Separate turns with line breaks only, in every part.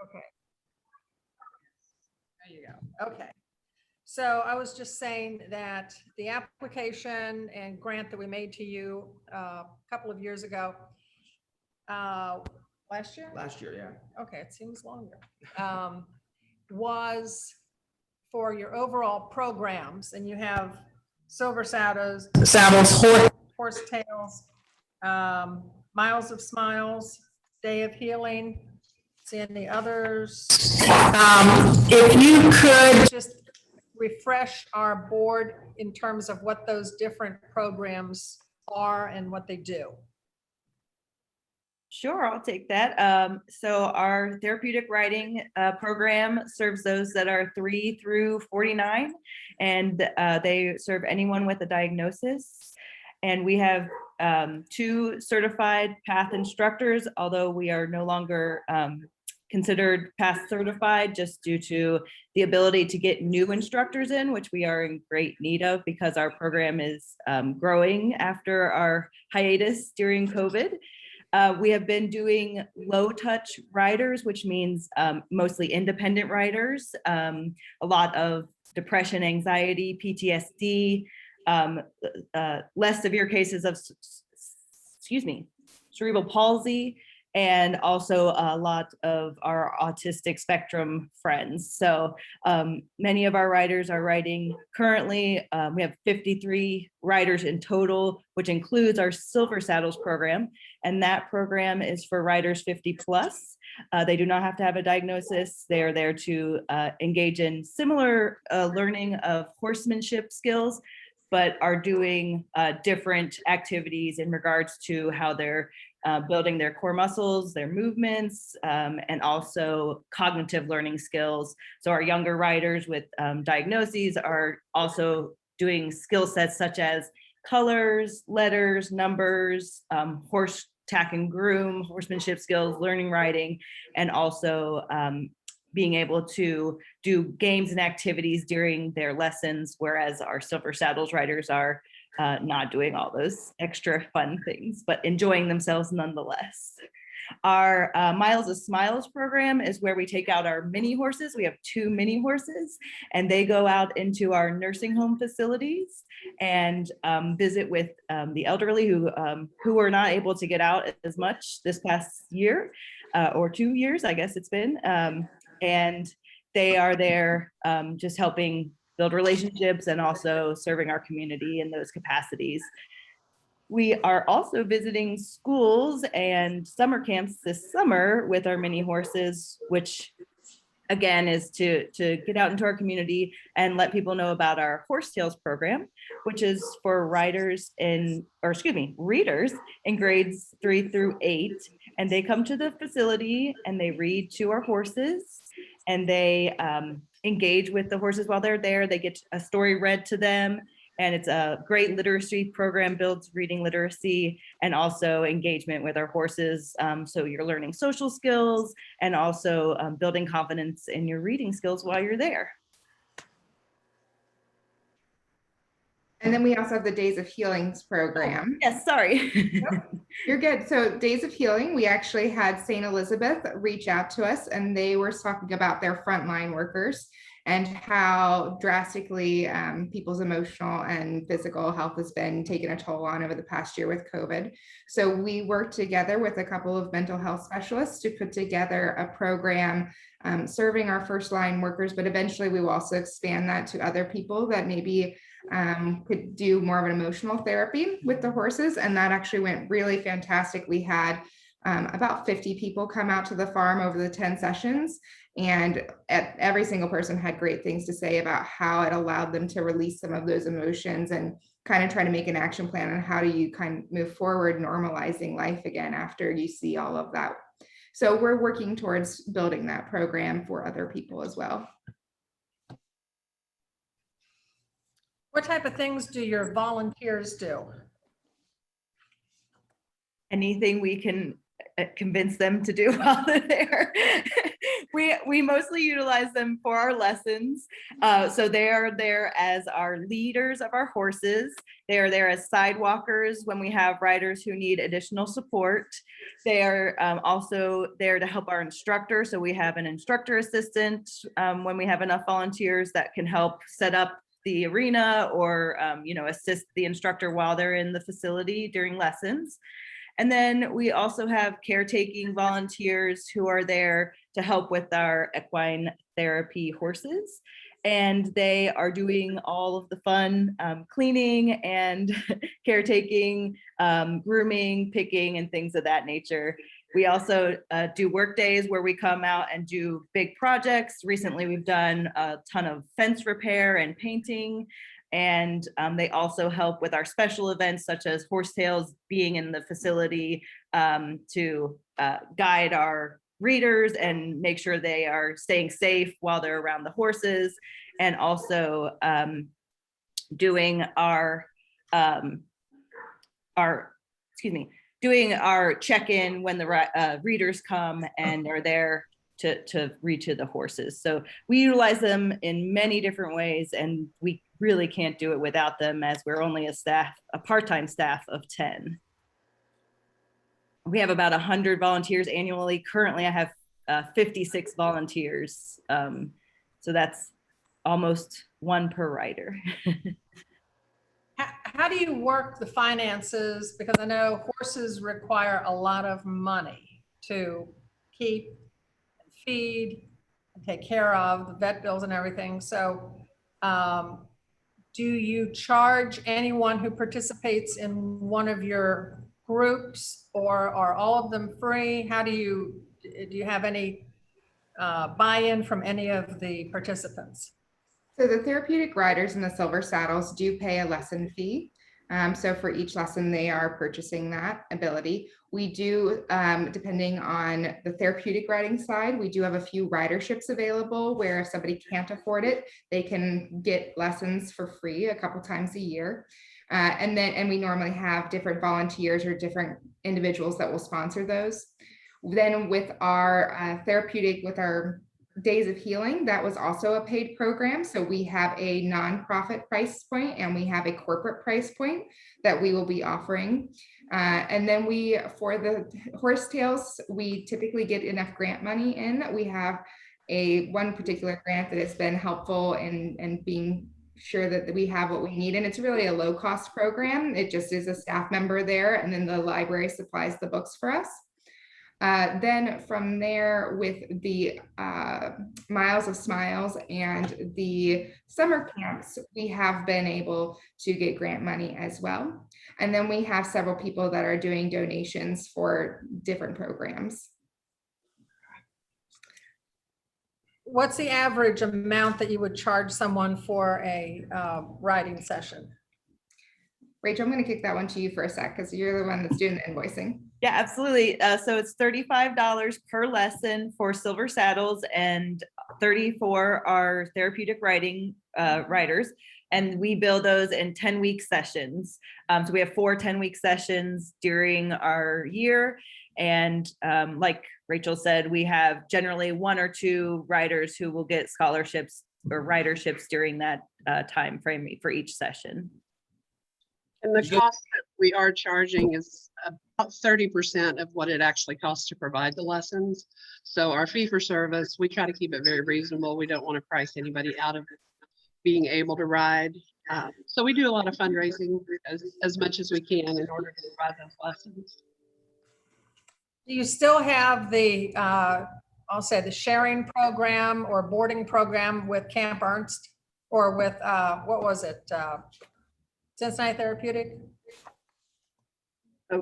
Okay. There you go. Okay. So I was just saying that the application and grant that we made to you a couple of years ago, last year?
Last year, yeah.
Okay, it seems longer. Was for your overall programs, and you have Silver Saddles, Horsetails, Miles of Smiles, Day of Healing. See any others? If you could just refresh our board in terms of what those different programs are and what they do.
Sure, I'll take that. So our therapeutic writing program serves those that are 3 through 49, and they serve anyone with a diagnosis. And we have 2 certified PATH instructors, although we are no longer considered PATH certified just due to the ability to get new instructors in, which we are in great need of because our program is growing after our hiatus during COVID. We have been doing low touch riders, which means mostly independent riders, a lot of depression, anxiety, PTSD, less severe cases of, cerebral palsy, and also a lot of our autistic spectrum friends. So many of our riders are riding currently. We have 53 riders in total, which includes our Silver Saddles program. And that program is for riders 50 plus. They do not have to have a diagnosis. They are there to engage in similar learning of horsemanship skills, but are doing different activities in regards to how they're building their core muscles, their movements, and also cognitive learning skills. So our younger riders with diagnoses are also doing skill sets such as colors, letters, numbers, horse tack and groom, horsemanship skills, learning riding, and also being able to do games and activities during their lessons, whereas our Silver Saddles riders are not doing all those extra fun things, but enjoying themselves nonetheless. Our Miles of Smiles program is where we take out our mini horses. We have 2 mini horses, and they go out into our nursing home facilities and visit with the elderly who were not able to get out as much this past year or 2 years, I guess it's been. And they are there just helping build relationships and also serving our community in those capacities. We are also visiting schools and summer camps this summer with our mini horses, which again is to get out into our community and let people know about our Horsetails program, which is for readers in grades 3 through 8. And they come to the facility and they read to our horses, and they engage with the horses while they're there. They get a story read to them, and it's a great literacy program, builds reading literacy and also engagement with our horses. So you're learning social skills and also building confidence in your reading skills while you're there.
And then we also have the Days of Healings program.
Oh, yes, sorry.
Yep, you're good. So Days of Healing, we actually had St. Elizabeth reach out to us, and they were talking about their frontline workers and how drastically people's emotional and physical health has been taken a toll on over the past year with COVID. So we worked together with a couple of mental health specialists to put together a program serving our first line workers, but eventually we will also expand that to other people that maybe could do more of an emotional therapy with the horses. And that actually went really fantastic. We had about 50 people come out to the farm over the 10 sessions, and every single person had great things to say about how it allowed them to release some of those emotions and kind of try to make an action plan on how do you kind of move forward, normalizing life again after you see all of that. So we're working towards building that program for other people as well.
What type of things do your volunteers do?
Anything we can convince them to do while they're there. We mostly utilize them for our lessons. So they are there as our leaders of our horses. They are there as sidewalkers when we have riders who need additional support. They are also there to help our instructor. So we have an instructor assistant when we have enough volunteers that can help set up the arena or assist the instructor while they're in the facility during lessons. And then we also have caretaking volunteers who are there to help with our equine therapy horses. And they are doing all of the fun cleaning and caretaking, grooming, picking, and things of that nature. We also do work days where we come out and do big projects. Recently, we've done a ton of fence repair and painting. And they also help with our special events, such as horsetails being in the facility to guide our readers and make sure they are staying safe while they're around the horses, and also doing our doing our check-in when the readers come and are there to read to the horses. So we utilize them in many different ways, and we really can't do it without them, as we're only a part-time staff of 10. We have about 100 volunteers annually. Currently, I have 56 volunteers. So that's almost one per rider.
How do you work the finances? Because I know horses require a lot of money to keep, and feed, and take care of, the vet bills and everything. So do you charge anyone who participates in one of your groups, or are all of them free? How do you have any buy-in from any of the participants?
So the therapeutic riders in the silver saddles do pay a lesson fee. So for each lesson, they are purchasing that ability. We do, depending on the therapeutic riding side, we do have a few riderships available where if somebody can't afford it, they can get lessons for free a couple times a year. And we normally have different volunteers or different individuals that will sponsor those. Then with our therapeutic, with our Days of Healing, that was also a paid program. So we have a nonprofit price point and we have a corporate price point that we will be offering. And then for the horsetails, we typically get enough grant money in. We have one particular grant that has been helpful in being sure that we have what we need. And it's really a low cost program. It just is a staff member there, and then the library supplies the books for us. Then from there, with the Miles of Smiles and the summer camps, we have been able to get grant money as well. And then we have several people that are doing donations for different programs.
What's the average amount that you would charge someone for a riding session?
Rachel, I'm going to kick that one to you for a sec because you're the one that's doing the invoicing.
Yeah, absolutely. So it's $35 per lesson for silver saddles and $30 for our therapeutic riding riders. And we bill those in 10-week sessions. So we have 4 10-week sessions during our year. And like Rachel said, we have generally 1 or 2 riders who will get scholarships or riderships during that time frame for each session.
And the cost that we are charging is about 30% of what it actually costs to provide the lessons. So our fee for service, we try to keep it very reasonable. We don't want to price anybody out of being able to ride. So we do a lot of fundraising as much as we can in order to provide those lessons.
Do you still have the, I'll say the sharing program or boarding program with Camp Ernst, or with, what was it? Cincinnati Therapeutic?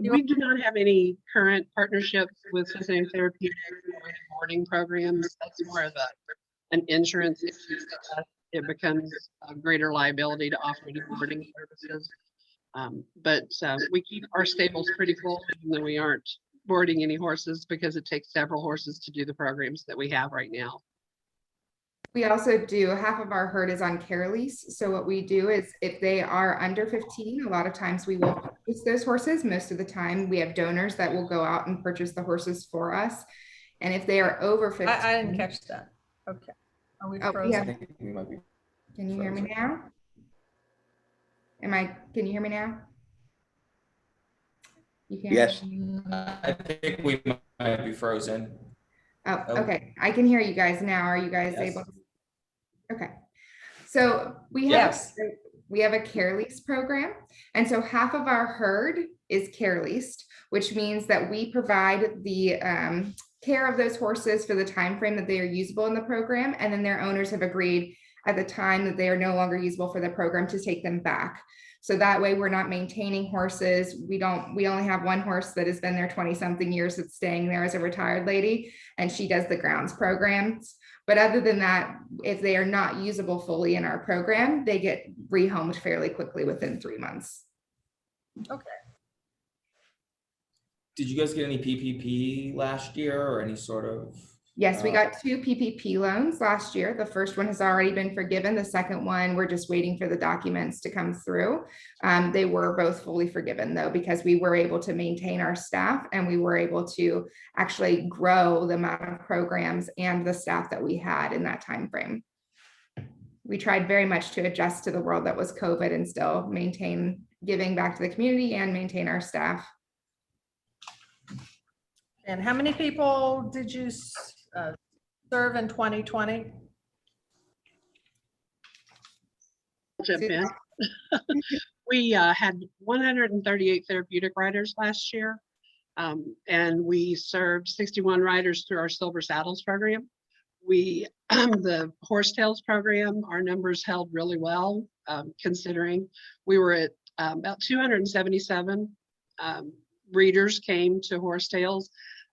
We do not have any current partnerships with Cincinnati Therapeutic or any boarding programs. That's more of an insurance issue. It becomes a greater liability to offer any boarding services. But we keep our stables pretty full, even though we aren't boarding any horses, because it takes several horses to do the programs that we have right now.
We also do, half of our herd is on care lease. So what we do is if they are under 15, a lot of times we will purchase those horses. Most of the time we have donors that will go out and purchase the horses for us. And if they are over 15.
I didn't catch that. Okay. Are we
Oh,
frozen?
yeah.
I think we might be.
Can you hear me
Frozen.
now? Can you hear me now? You can?
Yes.
I think we might be frozen.
Oh,
Oh.
okay. I can hear you guys now. Are you guys
Yes.
able? Okay. So
Yes.
we have a care lease program. And so half of our herd is care leased, which means that we provide the care of those horses for the time frame that they are usable in the program. And then their owners have agreed at the time that they are no longer usable for the program to take them back. So that way we're not maintaining horses. We only have one horse that has been there 20 something years that's staying there as a retired lady, and she does the grounds programs. But other than that, if they are not usable fully in our program, they get rehomed fairly quickly within 3 months.
Okay.
Did you guys get any PPP last year or any sort of?
Yes, we got 2 PPP loans last year. The first one has already been forgiven. The second one, we're just waiting for the documents to come through. They were both fully forgiven though, because we were able to maintain our staff and we were able to actually grow the amount of programs and the staff that we had in that time frame. We tried very much to adjust to the world that was COVID and still maintain giving back to the community and maintain our staff.
And how many people did you serve in 2020?
Jump in. We had 138 therapeutic riders last year. And we served 61 riders through our Silver Saddles program. The Horsetails program, our numbers held really well, considering we were at about 277 readers came to Horsetails.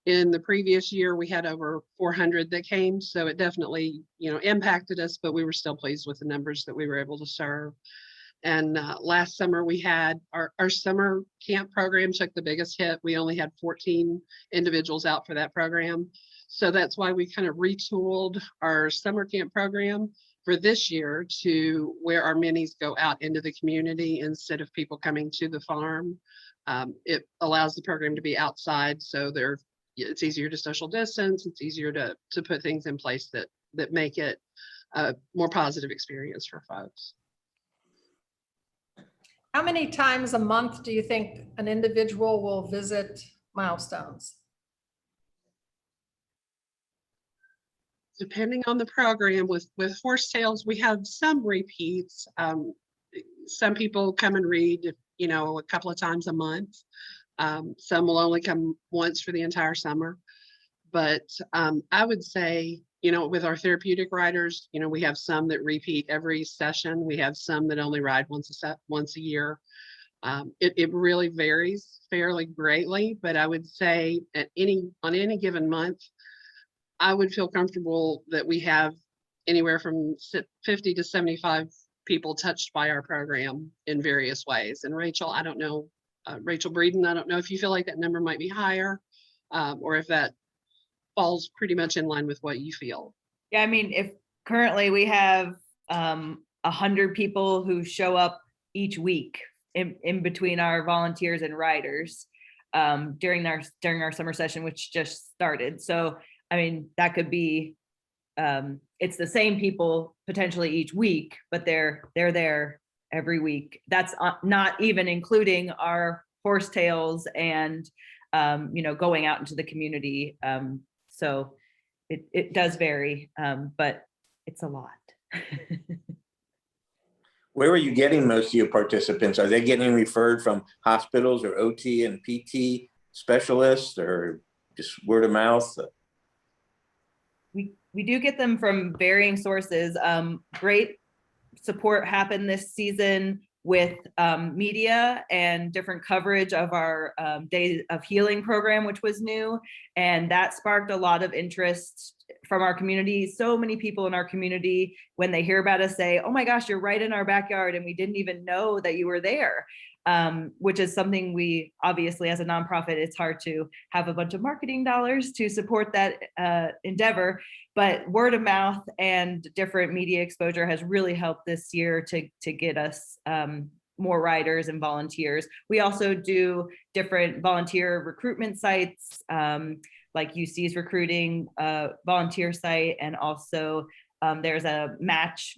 In the previous year, we had over 400 that came, so it definitely, impacted us, but we were still pleased with the numbers that we were able to serve. And last summer, we had our summer camp program took the biggest hit. We only had 14 individuals out for that program. So that's why we kind of retooled our summer camp program for this year to where our minis go out into the community instead of people coming to the farm. It allows the program to be outside, so it's easier to social distance. It's easier to put things in place that make it a more positive experience for folks.
How many times a month do you think an individual will visit Milestones?
Depending on the program, with Horsetails, we have some repeats. Some people come and read, a couple of times a month. Some will only come once for the entire summer. But I would say, with our therapeutic riders, we have some that repeat every session. We have some that only ride once a year. It really varies fairly greatly, but I would say on any given month, I would feel comfortable that we have anywhere from 50 to 75 people touched by our program in various ways. And Rachel, I don't know, Rachel Breeden, I don't know if you feel like that number might be higher or if that falls pretty much in line with what you feel.
Yeah, I mean, if currently we have 100 people who show up each week in between our volunteers and riders during our summer session, which just started. So, I mean, that could be, it's the same people potentially each week, but they're there every week. That's not even including our Horsetails and, going out into the community. So it does vary, but it's a lot.
Where are you getting most of your participants? Are they getting referred from hospitals or OT and PT specialists or just word of mouth?
We do get them from varying sources. Great support happened this season with media and different coverage of our Day of Healing program, which was new. And that sparked a lot of interest from our community. So many people in our community, when they hear about us, say, oh my gosh, you're right in our backyard and we didn't even know that you were there. Which is something we obviously, as a nonprofit, it's hard to have a bunch of marketing dollars to support that endeavor, but word of mouth and different media exposure has really helped this year to get us more riders and volunteers. We also do different volunteer recruitment sites, like UC's recruiting volunteer site, and also there's a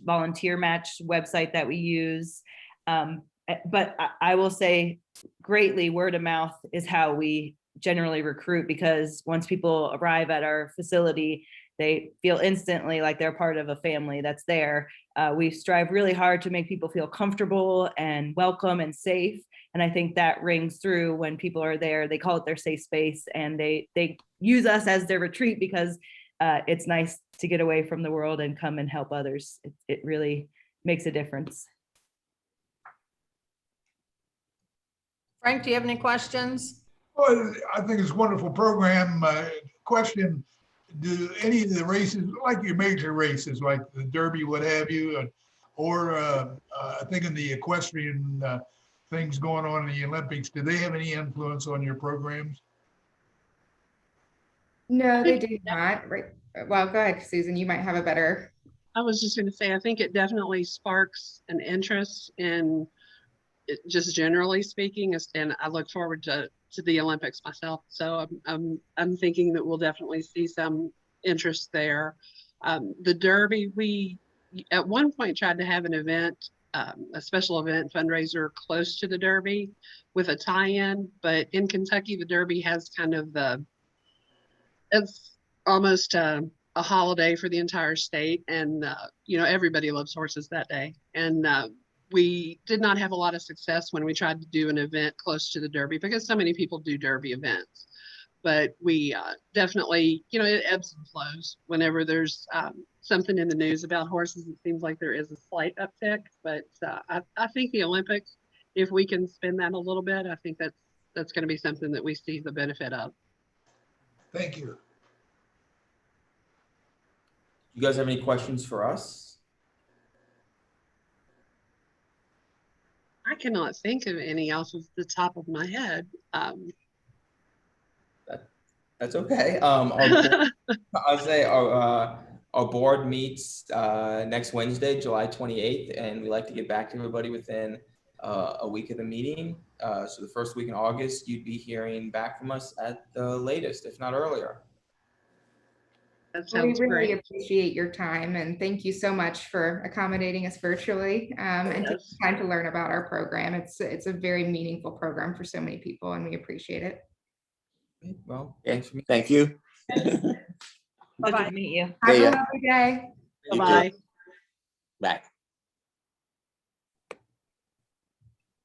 volunteer match website that we use. But I will say greatly word of mouth is how we generally recruit, because once people arrive at our facility, they feel instantly like they're part of a family that's there. We strive really hard to make people feel comfortable and welcome and safe. And I think that rings through when people are there. They call it their safe space, and they use us as their retreat, because it's nice to get away from the world and come and help others. It really makes a difference.
Frank, do you have any questions?
Well, I think it's a wonderful program. Question, do any of the races, like your major races, like the Derby, what have you, or I think in the equestrian things going on in the Olympics, do they have any influence on your programs?
No, they do not. Right. Well, go ahead, Susan. You might have a better.
I was just going to say, I think it definitely sparks an interest in it, just generally speaking, and I look forward to the Olympics myself. So I'm thinking that we'll definitely see some interest there. The Derby, we at one point tried to have an event, a special event fundraiser close to the Derby with a tie-in, but in Kentucky, the Derby has kind of it's almost a holiday for the entire state, and everybody loves horses that day, and we did not have a lot of success when we tried to do an event close to the Derby, because so many people do Derby events. But we definitely, it ebbs and flows. Whenever there's something in the news about horses, it seems like there is a slight uptick. But I think the Olympics, if we can spin that a little bit, I think that's going to be something that we see the benefit of.
Thank you.
You guys have any questions for us?
I cannot think of any off of the top of my head.
That's okay. I'll say our board meets next Wednesday, July 28th, and we like to get back to everybody within a week of the meeting. So the first week in August, you'd be hearing back from us at the latest, if not earlier.
That
We
sounds
really
great.
appreciate your time, and thank you so much for accommodating us virtually and taking
Yes.
time to learn about our program. It's a very meaningful program for so many people, and we appreciate it.
Well,
Okay,
thanks for me.
thank you.
Pleasure to meet you.
Have
See
a
ya.
lovely day.
You too.
Bye-bye.
Bye.